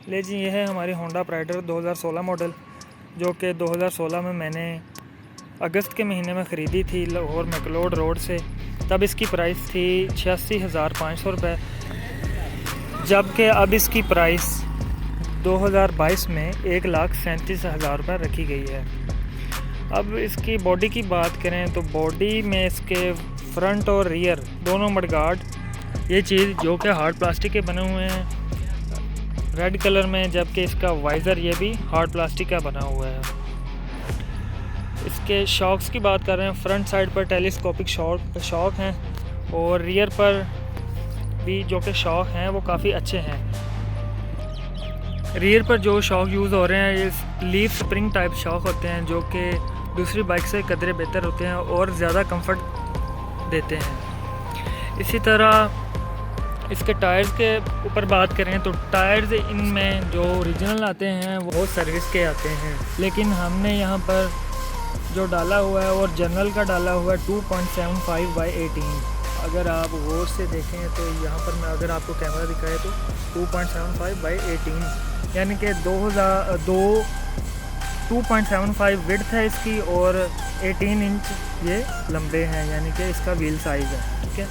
ले जी, ये है हमारी होंडा प्राइडर 2016 मॉडल, जो कि 2016 में मैंने अगस्त के महीने में ख़रीदी थी लाहौर मैकलोड रोड से। तब इसकी प्राइस थी 86,500 रुपये, जबकि अब इसकी प्राइस 2022 में 1,37,000 रुपये रखी गई है। अब इसकी बॉडी की बात करें तो बॉडी में इसके फ्रंट और रियर दोनों मडगार्ड, ये चीज़ जो कि हार्ड प्लास्टिक के बने हुए हैं रेड कलर में, जबकि इसका वाइज़र ये भी हार्ड प्लास्टिक का बना हुआ है। इसके शॉक्स की बात कर रहे हैं, फ्रंट साइड पर टेलीस्कोपिक शॉक हैं और रियर पर भी जो कि शॉक हैं वो काफ़ी अच्छे हैं। रियर पर जो शॉक यूज़ हो रहे हैं ये लीफ स्प्रिंग टाइप शॉक होते हैं, जो कि दूसरी बाइक से कदरे बेहतर होते हैं और ज़्यादा कंफर्ट देते हैं। इसी तरह इसके टायर्स के ऊपर बात करें तो टायर्स इनमें जो ओरिजिनल आते हैं वो सर्विस के आते हैं, लेकिन हमने यहाँ पर जो डाला हुआ है और जनरल का डाला हुआ है 2.75/18। अगर आप गौर से देखें तो यहाँ पर मैं अगर आपको कैमरा दिखाए तो 2.75/18 यानी कि 2.75 विड्थ है इसकी और 18 इंच ये लंबे हैं, यानी कि इसका व्हील साइज़ है। ठीक है,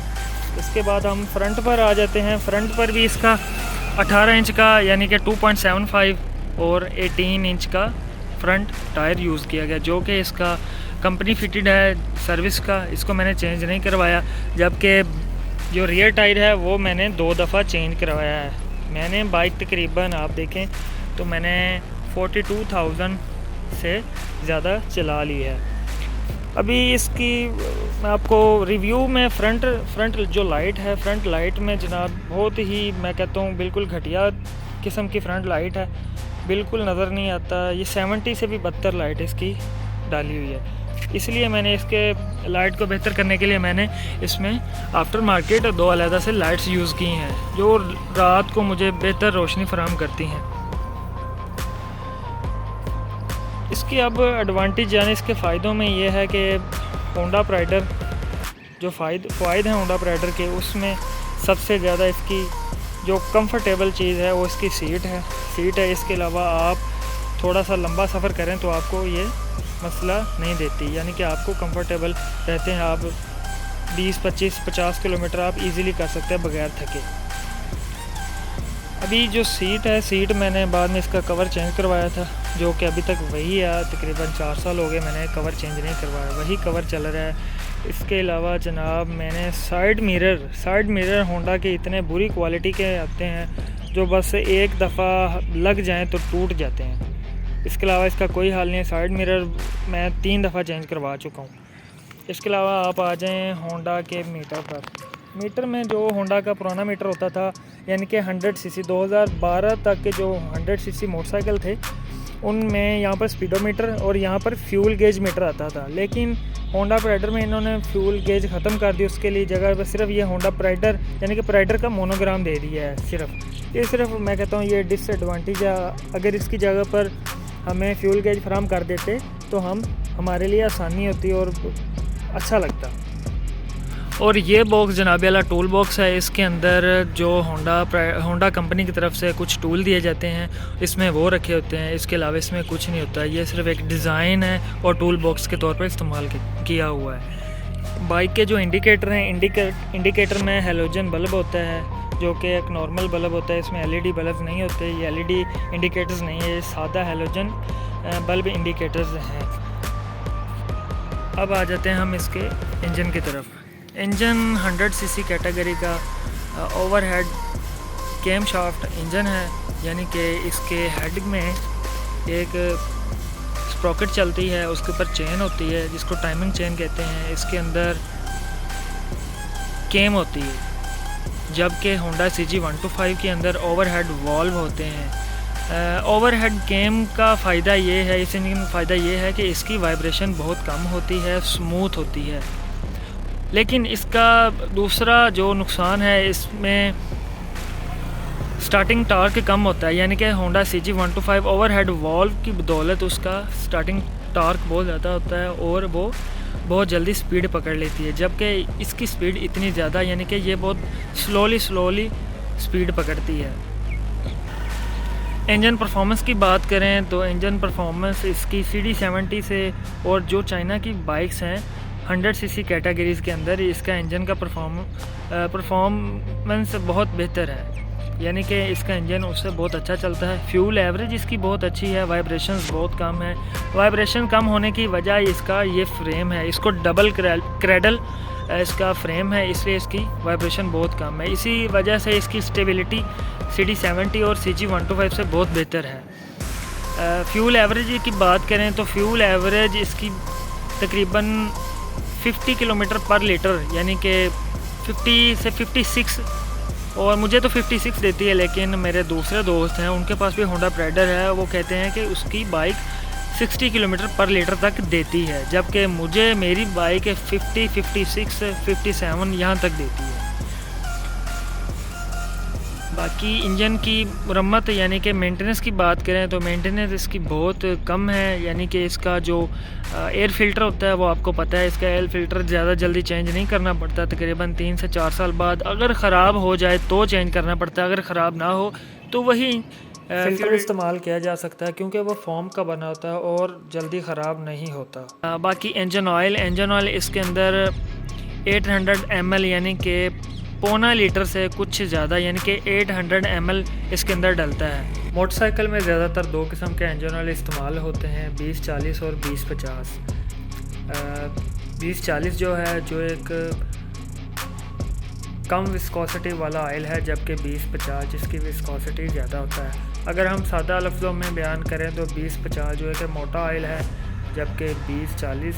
इसके बाद हम फ्रंट पर आ जाते हैं। फ्रंट पर भी इसका 18 इंच का यानी कि 2.75 और 18 इंच का फ्रंट टायर यूज़ किया गया, जो कि इसका कंपनी फिटेड है सर्विस का, इसको मैंने चेंज नहीं करवाया। जबकि जो रियर टायर है वो मैंने 2 दफ़ा चेंज करवाया है। मैंने बाइक तकरीबन आप देखें तो मैंने 42,000 से ज़्यादा चला ली है। अभी इसकी मैं आपको रिव्यू में फ्रंट जो लाइट है, फ्रंट लाइट में जनाब बहुत ही मैं कहता हूँ बिल्कुल घटिया किस्म की फ्रंट लाइट है, बिल्कुल नज़र नहीं आता। ये 70 से भी बदतर लाइट इसकी डाली हुई है, इसलिए मैंने इसके लाइट को बेहतर करने के लिए मैंने इसमें आफ्टर मार्केट 2 अलहदा से लाइट्स यूज़ की हैं, जो रात को मुझे बेहतर रोशनी फराहम करती हैं। इसकी अब एडवांटेज यानी इसके फ़ायदों में ये है कि होंडा प्राइडर जो फ़ायदे हैं होंडा प्राइडर के, उसमें सबसे ज़्यादा इसकी जो कंफर्टेबल चीज़ है वो इसकी सीट है। इसके अलावा आप थोड़ा सा लंबा सफ़र करें तो आपको ये मसला नहीं देती, यानी कि आपको कंफर्टेबल रहते हैं। आप 20, 25, 50 किलोमीटर आप इजीली कर सकते हैं बगैर थके। अभी जो सीट मैंने बाद में इसका कवर चेंज करवाया था, जो कि अभी तक वही है। तकरीबन 4 साल हो गए मैंने कवर चेंज नहीं करवाया, वही कवर चल रहा है। इसके अलावा जनाब मैंने साइड मिरर होंडा के इतने बुरी क्वालिटी के आते हैं जो बस एक दफ़ा लग जाएं तो टूट जाते हैं। इसके अलावा इसका कोई हाल नहीं है। साइड मिरर मैं 3 दफ़ा चेंज करवा चुका हूँ। इसके अलावा आप आ जाएँ होंडा के मीटर पर। मीटर में जो होंडा का पुराना मीटर होता था, यानी कि 100 सीसी 2012 तक के जो 100 सीसी मोटरसाइकिल थे, उनमें यहाँ पर स्पीडोमीटर और यहाँ पर फ्यूल गेज मीटर आता था। लेकिन होंडा प्राइडर में इन्होंने फ्यूल गेज ख़त्म कर दी, उसके लिए जगह पर सिर्फ ये होंडा प्राइडर यानी कि प्राइडर का मोनोग्राम दे दिया है। सिर्फ मैं कहता हूँ ये डिसएडवांटेज है। अगर इसकी जगह पर हमें फ्यूल गेज फराम कर देते तो हमारे लिए आसानी होती और अच्छा लगता। और ये बॉक्स जनाबे वाला टूल बॉक्स है। इसके अंदर जो होंडा कंपनी की तरफ से कुछ टूल दिए जाते हैं इसमें वो रखे होते हैं, इसके अलावा इसमें कुछ नहीं होता। ये सिर्फ एक डिज़ाइन है और टूल बॉक्स के तौर पर इस्तेमाल किया हुआ है। बाइक के जो इंडिकेटर हैं, इंडिकेटर में हेलोजन बल्ब होता है, जो कि एक नॉर्मल बल्ब होता है। इसमें LED बल्ब नहीं होते, ये LED इंडिकेटर्स नहीं है, ये सादा हेलोजन बल्ब इंडिकेटर्स हैं। अब आ जाते हैं हम इसके इंजन की तरफ। इंजन 100 सीसी कैटेगरी का ओवरहेड कैम शाफ्ट इंजन है, यानी कि इसके हेड में एक स्प्रॉकेट चलती है, उसके ऊपर चेन होती है जिसको टाइमिंग चेन कहते हैं। इसके अंदर कैम होती है, जबकि होंडा CG125 के अंदर ओवरहेड वॉल्व होते हैं। ओवरहेड कैम का फ़ायदा ये है, इस इंजन का फ़ायदा ये है कि इसकी वाइब्रेशन बहुत कम होती है, स्मूथ होती है। लेकिन इसका दूसरा जो नुकसान है, इसमें स्टार्टिंग टार्क कम होता है, यानी कि होंडा CG125 ओवरहेड वॉल्व की बदौलत उसका स्टार्टिंग टार्क बहुत ज़्यादा होता है और वो बहुत जल्दी स्पीड पकड़ लेती है, जबकि इसकी स्पीड इतनी ज़्यादा यानी कि ये बहुत स्लोली स्पीड पकड़ती है। इंजन परफॉर्मेंस की बात करें तो इंजन परफॉर्मेंस इसकी CD70 से और जो चाइना की बाइक्स हैं 100 सीसी कैटेगरीज़ के अंदर इसका इंजन का परफॉर्मेंस बहुत बेहतर है, यानी कि इसका इंजन उससे बहुत अच्छा चलता है। फ्यूल एवरेज इसकी बहुत अच्छी है, वाइब्रेशंस बहुत कम है। वाइब्रेशन कम होने की वजह इसका ये फ्रेम है, इसको डबल क्रेडल इसका फ्रेम है, इसलिए इसकी वाइब्रेशन बहुत कम है। इसी वजह से इसकी स्टेबिलिटी CD70 और CG125 से बहुत बेहतर है। फ्यूल एवरेज की बात करें तो फ्यूल एवरेज इसकी तकरीबन 50 किलोमीटर पर लीटर, यानी कि 50 से 56, और मुझे तो 56 देती है, लेकिन मेरे दूसरे दोस्त हैं उनके पास भी होंडा प्राइडर है, वो कहते हैं कि उसकी बाइक 60 किलोमीटर पर लीटर तक देती है, जबकि मुझे मेरी बाइक 50, 56, 57 यहाँ तक देती है। बाकी इंजन की मरम्मत यानी कि मेंटेनेंस की बात करें तो मेंटेनेंस इसकी बहुत कम है, यानी कि इसका जो एयर फ़िल्टर होता है वो आपको पता है, इसका एयर फ़िल्टर ज़्यादा जल्दी चेंज नहीं करना पड़ता, तकरीबन 3 से 4 साल बाद अगर ख़राब हो जाए तो चेंज करना पड़ता है, अगर ख़राब ना हो तो वही फ़िल्टर इस्तेमाल किया जा सकता है, क्योंकि वो फोम का बना होता है और जल्दी ख़राब नहीं होता। बाकी इंजन ऑयल इसके अंदर 800 ml यानी कि 0.25 लीटर से कुछ ज़्यादा, यानी कि 800 ml इसके अंदर डलता है। मोटरसाइकिल में ज़्यादातर 2 किस्म के इंजन ऑयल इस्तेमाल होते हैं, 2040 और 2050। 2040 जो है जो एक कम विस्कोसिटी वाला ऑयल है, जबकि 2050 जिसकी विस्कोसिटी ज़्यादा होता है। अगर हम सादा लफ्ज़ों में बयान करें तो 2050 जो है कि मोटा ऑयल है, जबकि 2040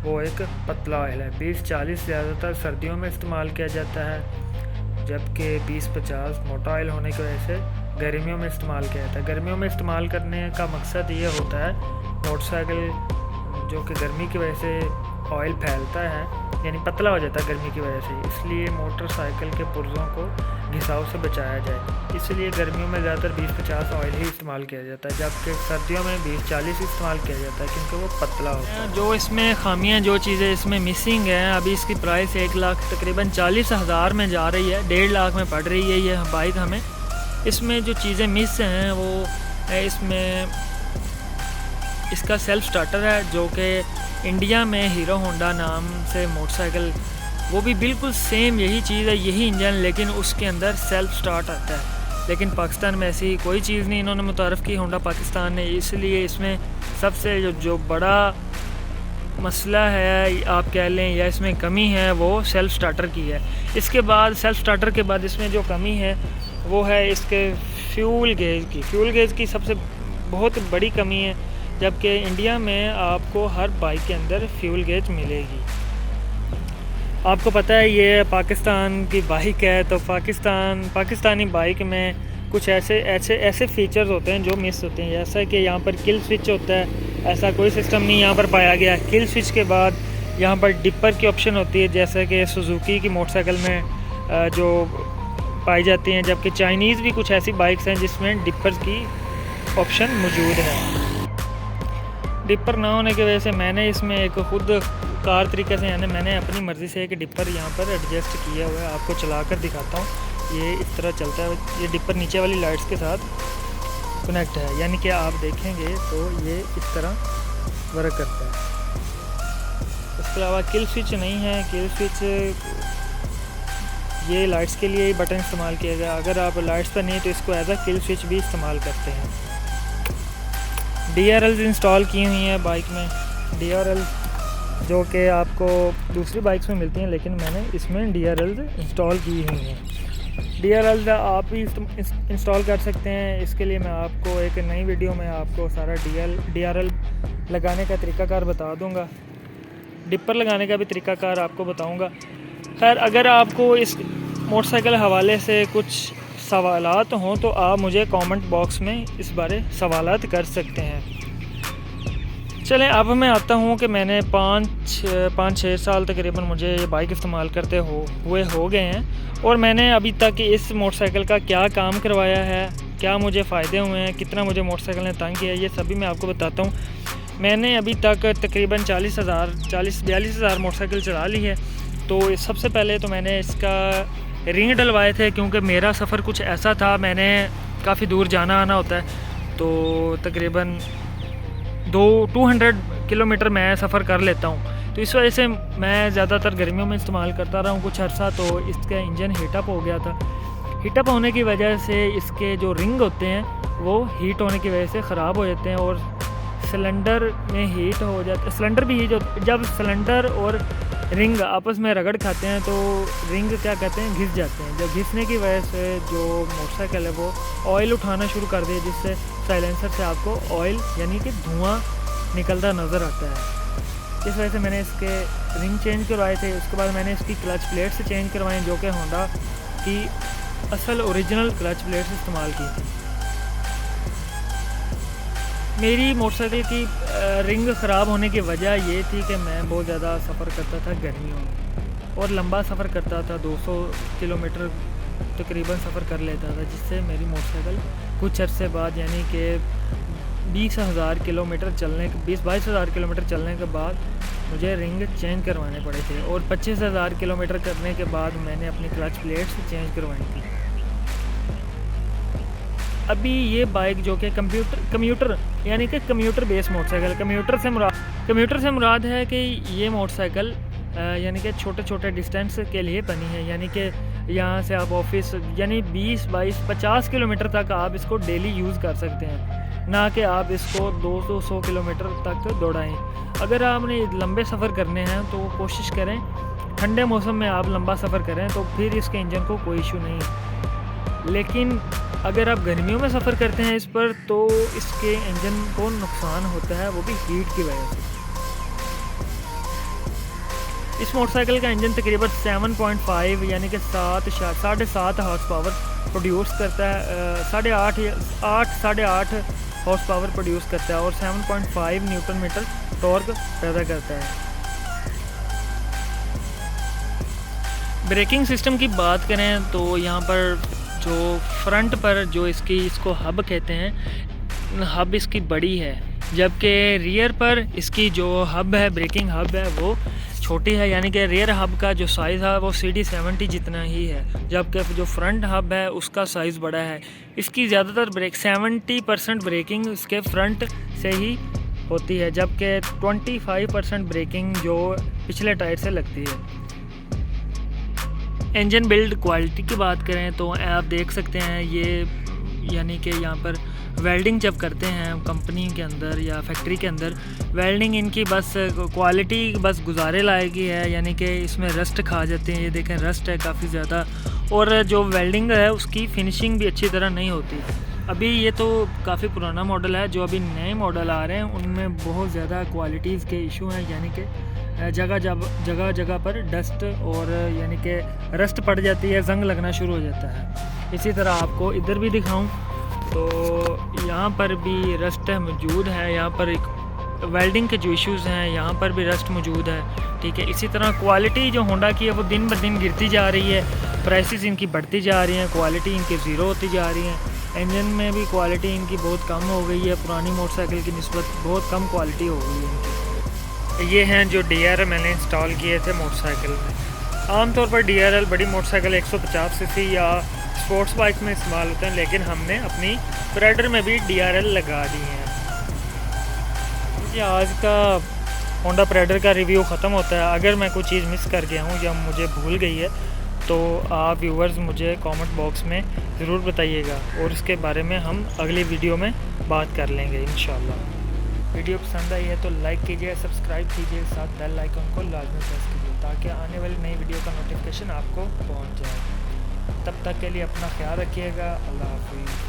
वो एक पतला ऑयल है। 2040 ज़्यादातर सर्दियों में इस्तेमाल किया जाता है, जबकि 2050 मोटा ऑयल होने की वजह से गर्मियों में इस्तेमाल किया जाता है। गर्मियों में इस्तेमाल करने का मकसद ये होता है, मोटरसाइकिल जो कि गर्मी की वजह से ऑयल फैलता है, यानी पतला हो जाता है गर्मी की वजह से, इसलिए मोटरसाइकिल के पुर्ज़ों को घिसाव से बचाया जाए, इसलिए गर्मियों में ज़्यादातर 2050 ऑयल ही इस्तेमाल किया जाता है, जबकि सर्दियों में 2040 इस्तेमाल किया जाता है, क्योंकि वो पतला होता है। जो इसमें खामियां, जो चीज़ें इसमें मिसिंग हैं, अभी इसकी प्राइस 1 लाख तकरीबन 40,000 में जा रही है, 1.5 लाख में पड़ रही है ये बाइक हमें। इसमें जो चीज़ें मिस हैं वो इसमें इसका सेल्फ़ स्टार्टर है, जो कि इंडिया में हीरो होंडा नाम से मोटरसाइकिल, वो भी बिल्कुल सेम यही चीज़ है, यही इंजन, लेकिन उसके अंदर सेल्फ़ स्टार्ट आता है। लेकिन पाकिस्तान में ऐसी कोई चीज़ नहीं इन्होंने मुतारफ़ की होंडा पाकिस्तान ने, इसलिए इसमें सबसे जो बड़ा मसला है आप कह लें या इसमें कमी है वो सेल्फ़ स्टार्टर की है। इसके बाद सेल्फ़ स्टार्टर के बाद इसमें जो कमी है वो है इसके फ्यूल गेज की सबसे बहुत बड़ी कमी है, जबकि इंडिया में आपको हर बाइक के अंदर फ्यूल गेज मिलेगी। आपको पता है ये पाकिस्तान की बाइक है, तो पाकिस्तानी बाइक में कुछ ऐसे फीचर्स होते हैं जो मिस होते हैं, जैसा कि यहाँ पर किल स्विच होता है, ऐसा कोई सिस्टम नहीं यहाँ पर पाया गया। किल स्विच के बाद यहाँ पर डिपर की ऑप्शन होती है, जैसा कि सुजुकी की मोटरसाइकिल में जो पाई जाती हैं, जबकि चाइनीज़ भी कुछ ऐसी बाइक्स हैं जिसमें डिपर की ऑप्शन मौजूद है। डिपर ना होने की वजह से मैंने इसमें एक खुद कार तरीके से, यानी मैंने अपनी मर्ज़ी से एक डिपर यहाँ पर एडजस्ट किया हुआ है, आपको चला कर दिखाता हूँ। ये इस तरह चलता है, ये डिपर नीचे वाली लाइट्स के साथ कनेक्ट है, यानी कि आप देखेंगे तो ये इस तरह वर्क करता है। इसके अलावा किल स्विच नहीं है, किल स्विच ये लाइट्स के लिए बटन इस्तेमाल किया गया, अगर आप लाइट्स पर नहीं तो इसको एज अ किल स्विच भी इस्तेमाल करते हैं। DRLs इंस्टॉल की हुई हैं बाइक में, DRL जो कि आपको दूसरी बाइक्स में मिलती हैं, लेकिन मैंने इसमें DRLs इंस्टॉल की हुई हैं। DRLs आप भी इंस्टॉल कर सकते हैं, इसके लिए मैं आपको एक नई वीडियो में आपको सारा DRL लगाने का तरीकाकार बता दूंगा, डिपर लगाने का भी तरीकाकार आपको बताऊंगा। खैर, अगर आपको इस मोटरसाइकिल हवाले से कुछ सवालात हों तो आप मुझे कमेंट बॉक्स में इस बारे सवालात कर सकते हैं। चलें, अब मैं आता हूँ कि मैंने 5-6 साल तकरीबन मुझे ये बाइक इस्तेमाल करते हुए हो गए हैं, और मैंने अभी तक इस मोटरसाइकिल का क्या काम करवाया है, क्या मुझे फ़ायदे हुए हैं, कितना मुझे मोटरसाइकिल ने तंग किया, ये सभी मैं आपको बताता हूँ। मैंने अभी तक तकरीबन 42 हज़ार मोटरसाइकिल चला ली है। तो सबसे पहले तो मैंने इसका रिंग डलवाए थे, क्योंकि मेरा सफ़र कुछ ऐसा था, मैंने काफ़ी दूर जाना आना होता है, तो तकरीबन 200 किलोमीटर मैं सफ़र कर लेता हूँ। तो इस वजह से मैं ज़्यादातर गर्मियों में इस्तेमाल करता रहा हूँ कुछ अर्सा। तो इसका इंजन हीटअप हो गया था। हीटअप होने की वजह से इसके जो रिंग होते हैं वो हीट होने की वजह से ख़राब हो जाते हैं और सिलेंडर में हीट हो जाता, सिलेंडर भी हीट हो। जब सिलेंडर और रिंग आपस में रगड़ खाते हैं तो रिंग क्या कहते हैं, घिस जाते हैं। जब घिसने की वजह से जो मोटरसाइकिल है वो ऑयल उठाना शुरू कर दे, जिससे साइलेंसर से आपको ऑयल यानी कि धुआं निकलता नज़र आता है। इस वजह से मैंने इसके रिंग चेंज करवाए थे। उसके बाद मैंने इसकी क्लच प्लेट से चेंज करवाई, जो कि होंडा की असल ओरिजिनल क्लच प्लेट से इस्तेमाल की थी। मेरी मोटरसाइकिल की रिंग ख़राब होने की वजह ये थी कि मैं बहुत ज़्यादा सफ़र करता था गर्मियों में और लंबा सफ़र करता था, 200 किलोमीटर तकरीबन सफ़र कर लेता था, जिससे मेरी मोटरसाइकिल कुछ अरसे बाद यानी कि 20,000 किलोमीटर चलने 22,000 किलोमीटर चलने के बाद मुझे रिंग चेंज करवाने पड़े थे और 25,000 किलोमीटर करने के बाद मैंने अपनी क्लच प्लेट से चेंज करवाई थी। अभी ये बाइक जो कि कम्यूटर यानी कि कम्यूटर बेस मोटरसाइकिल, कम्यूटर से मुराद है कि ये मोटरसाइकिल यानी कि छोटे छोटे डिस्टेंस के लिए बनी है। यानी कि यहाँ से आप ऑफिस यानी 20, 22, 50 किलोमीटर तक आप इसको डेली यूज़ कर सकते हैं, ना कि आप इसको 200 किलोमीटर तक दौड़ाएं। अगर आपने लंबे सफ़र करने हैं तो कोशिश करें ठंडे मौसम में आप लंबा सफ़र करें, तो फिर इसके इंजन को कोई इशू नहीं है। लेकिन अगर आप गर्मियों में सफ़र करते हैं इस पर, तो इसके इंजन को नुकसान होता है, वो भी हीट की वजह से। इस मोटरसाइकिल का इंजन तकरीबन 7.5 यानी कि 7.5 हॉर्स पावर प्रोड्यूस करता है, 8.5 हॉर्स पावर प्रोड्यूस करता है और 7.5 न्यूटन मीटर टॉर्क पैदा करता है। ब्रेकिंग सिस्टम की बात करें तो यहाँ पर जो फ्रंट पर जो इसको हब कहते हैं, हब इसकी बड़ी है, जबकि रियर पर इसकी जो हब है, ब्रेकिंग हब है, वो छोटी है। यानी कि रियर हब का जो साइज़ है वो CD70 जितना ही है, जबकि जो फ्रंट हब है उसका साइज़ बड़ा है। इसकी ज़्यादातर 70% ब्रेकिंग इसके फ्रंट से ही होती है, जबकि 25% ब्रेकिंग जो पिछले टायर से लगती है। इंजन बिल्ड क्वालिटी की बात करें तो आप देख सकते हैं ये यानी कि यहाँ पर वेल्डिंग जब करते हैं कंपनी के अंदर या फैक्ट्री के अंदर, वेल्डिंग इनकी बस क्वालिटी बस गुजारे लायक ही है, यानी कि इसमें रस्ट खा जाते हैं। ये देखें रस्ट है काफ़ी ज़्यादा, और जो वेल्डिंग है उसकी फिनिशिंग भी अच्छी तरह नहीं होती। अभी ये तो काफ़ी पुराना मॉडल है, जो अभी नए मॉडल आ रहे हैं उनमें बहुत ज़्यादा क्वालिटीज़ के इशू हैं, यानी कि जगह जगह पर डस्ट और यानी कि रस्ट पड़ जाती है, जंग लगना शुरू हो जाता है। इसी तरह आपको इधर भी दिखाऊं तो यहाँ पर भी रस्ट मौजूद है, यहाँ पर एक वेल्डिंग के जो इश्यूज़ हैं यहाँ पर भी रस्ट मौजूद है। ठीक है, इसी तरह क्वालिटी जो होंडा की है वो दिन ब दिन गिरती जा रही है, प्राइसेस इनकी बढ़ती जा रही हैं, क्वालिटी इनकी ज़ीरो होती जा रही है। इंजन में भी क्वालिटी इनकी बहुत कम हो गई है, पुरानी मोटरसाइकिल की निस्बत बहुत कम क्वालिटी हो गई है इनकी। ये हैं जो DRL मैंने इंस्टॉल किए थे मोटरसाइकिल में। आमतौर पर DRL बड़ी मोटरसाइकिल 150 सीसी या स्पोर्ट्स बाइक में इस्तेमाल होते हैं, लेकिन हमने अपनी राइडर में भी DRL लगा दी हैं। ये आज का होंडा प्राइडर का रिव्यू ख़त्म होता है। अगर मैं कोई चीज़ मिस कर गया हूँ या मुझे भूल गई है तो आप व्यूवर्स मुझे कमेंट बॉक्स में ज़रूर बताइएगा, और इसके बारे में हम अगली वीडियो में बात कर लेंगे इंशाल्लाह। वीडियो पसंद आई है तो लाइक कीजिए, सब्सक्राइब कीजिए, साथ बेल आइकन को लाजमी प्रेस कीजिए ताकि आने वाली नई वीडियो का नोटिफिकेशन आपको पहुंच जाए। तब तक के लिए अपना ख्याल रखिएगा। अल्लाह हाफिज़।